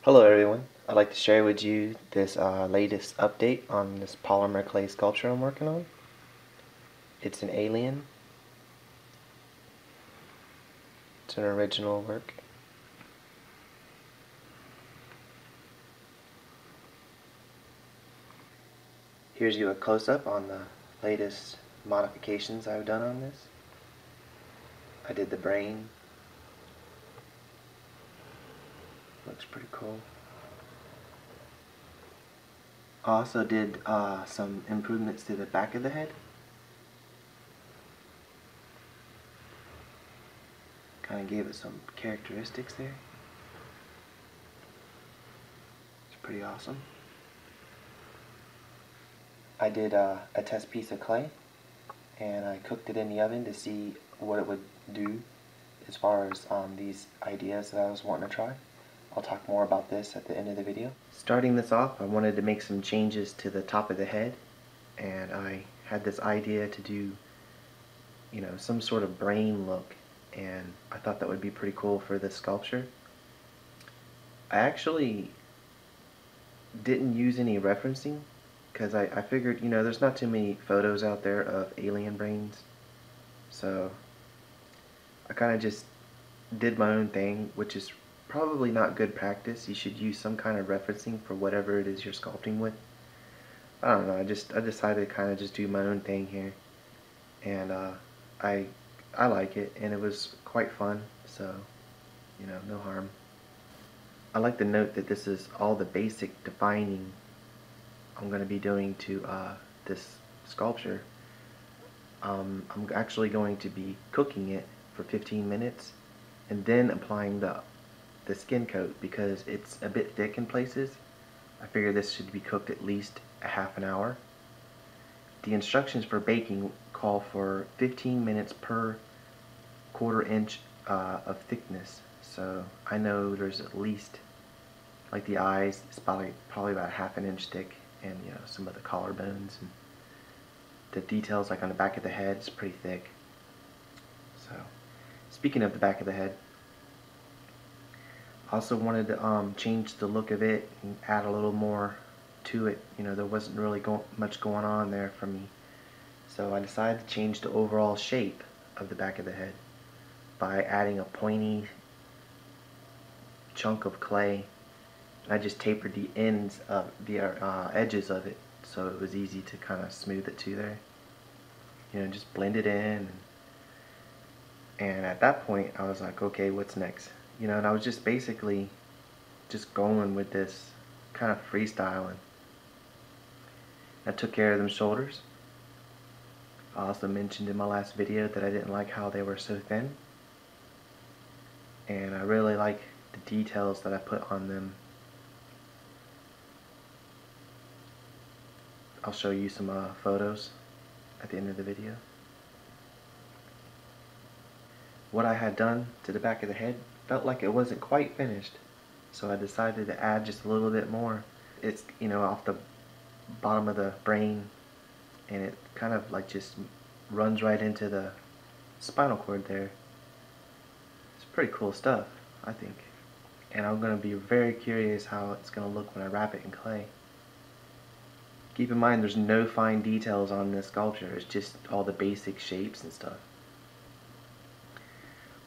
Hello everyone, I'd like to share with you this latest update on this polymer clay sculpture I'm working on. It's an alien. It's an original work. Here's you a close-up on the latest modifications I've done on this. I did the brain. Looks pretty cool. I also did some improvements to the back of the head. Kind of gave it some characteristics there. It's pretty awesome. I did a test piece of clay and I cooked it in the oven to see what it would do as far as these ideas that I was wanting to try. I'll talk more about this at the end of the video. Starting this off, I wanted to make some changes to the top of the head, and I had this idea to do, some sort of brain look, and I thought that would be pretty cool for this sculpture. I actually didn't use any referencing because I figured, there's not too many photos out there of alien brains, so I kind of just did my own thing, which is probably not good practice. You should use some kind of referencing for whatever it is you're sculpting with. I don't know, I decided to kind of just do my own thing here, and I like it, and it was quite fun, so no harm. I like to note that this is all the basic defining I'm going to be doing to this sculpture. I'm actually going to be cooking it for 15 minutes and then applying the skin coat because it's a bit thick in places. I figure this should be cooked at least a half an hour. The instructions for baking call for 15 minutes per quarter-inch of thickness, so I know there's at least, like the eyes, it's probably about half an inch thick, and some of the collarbones and the details like on the back of the head is pretty thick. So speaking of the back of the head, I also wanted to change the look of it and add a little more to it. There wasn't really much going on there for me, so I decided to change the overall shape of the back of the head by adding a pointy chunk of clay. I just tapered the ends of the edges of it, so it was easy to kind of smooth it to there. Just blend it in, and at that point I was like, okay, what's next? And I was just basically just going with this kind of freestyling. I took care of them shoulders. I also mentioned in my last video that I didn't like how they were so thin, and I really like the details that I put on them. I'll show you some photos at the end of the video. What I had done to the back of the head felt like it wasn't quite finished, so I decided to add just a little bit more. It's off the bottom of the brain, and it kind of like just runs right into the spinal cord there. It's pretty cool stuff, I think, and I'm going to be very curious how it's going to look when I wrap it in clay. Keep in mind there's no fine details on this sculpture, it's just all the basic shapes and stuff.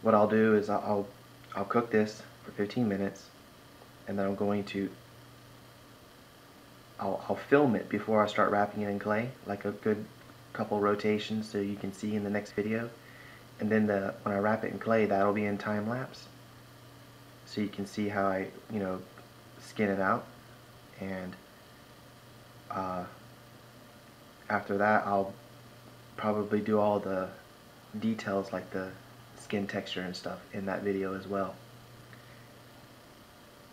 What I'll do is I'll cook this for 15 minutes, and then I'm going to I'll film it before I start wrapping it in clay, like a good couple rotations so you can see in the next video, and then when I wrap it in clay, that'll be in time lapse, so you can see how I skin it out, and after that I'll probably do all the details like the skin texture and stuff in that video as well.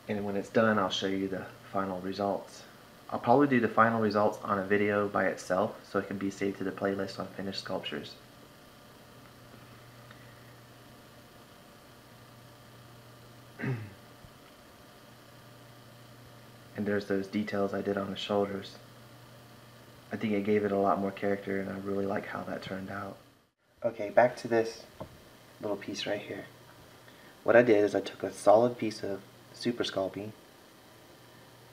And when it's done, I'll show you the final results. I'll probably do the final results on a video by itself so it can be saved to the playlist on finished sculptures. And there's those details I did on the shoulders. I think it gave it a lot more character, and I really like how that turned out. Okay, back to this little piece right here. What I did is I took a solid piece of Super Sculpting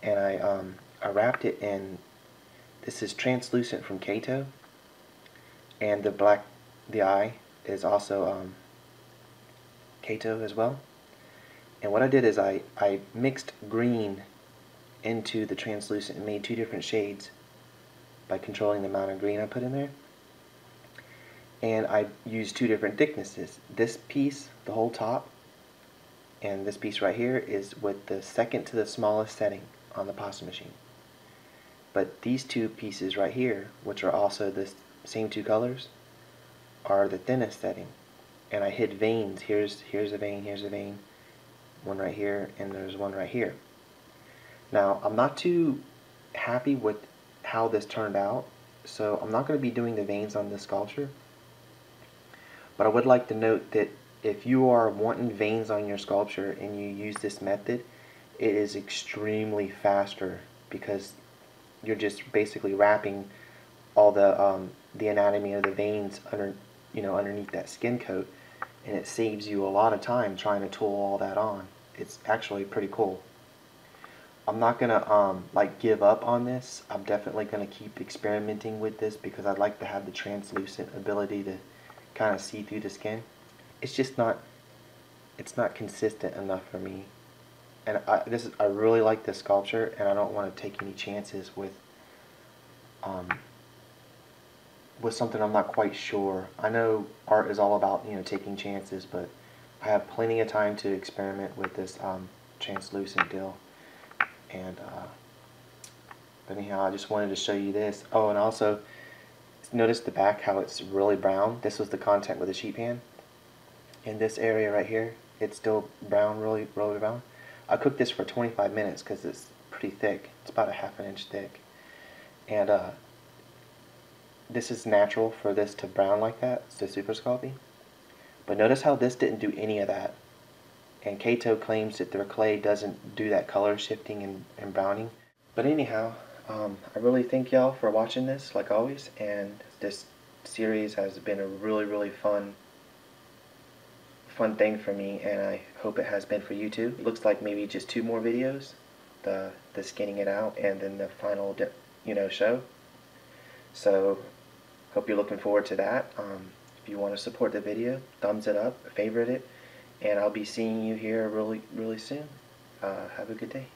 and I wrapped it in, this is translucent from Kato, and the eye is also Kato as well. And what I did is I mixed green into the translucent and made two different shades by controlling the amount of green I put in there. And I used two different thicknesses. This piece, the whole top, and this piece right here is with the second to the smallest setting on the pasta machine. But these two pieces right here, which are also the same two colors, are the thinnest setting. And I hid veins. Here's a vein, here's a vein, one right here, and there's one right here. Now, I'm not too happy with how this turned out, so I'm not going to be doing the veins on this sculpture. But I would like to note that if you are wanting veins on your sculpture and you use this method, it is extremely faster because you're just basically wrapping all the anatomy of the veins underneath that skin coat, and it saves you a lot of time trying to tool all that on. It's actually pretty cool. I'm not gonna like give up on this. I'm definitely gonna keep experimenting with this because I'd like to have the translucent ability to kind of see through the skin. It's just not, it's not consistent enough for me. And I really like this sculpture, and I don't want to take any chances with something I'm not quite sure. I know art is all about, you know, taking chances, but I have plenty of time to experiment with this translucent deal. And but anyhow, I just wanted to show you this. Oh, and also notice the back, how it's really brown. This was the content with the sheet pan. In this area right here, it's still brown, really brown. I cooked this for 25 minutes because it's pretty thick. It's about a ½ an inch thick. And this is natural for this to brown like that. It's the Super Sculpting. But notice how this didn't do any of that. And Kato claims that their clay doesn't do that color shifting and browning. But anyhow, I really thank y'all for watching this, like always. And this series has been a really fun thing for me, and I hope it has been for you too. It looks like maybe just 2 more videos, the skinning it out and then the final show. So hope you're looking forward to that. If you want to support the video, thumbs it up, favorite it, and I'll be seeing you here really soon. Have a good day.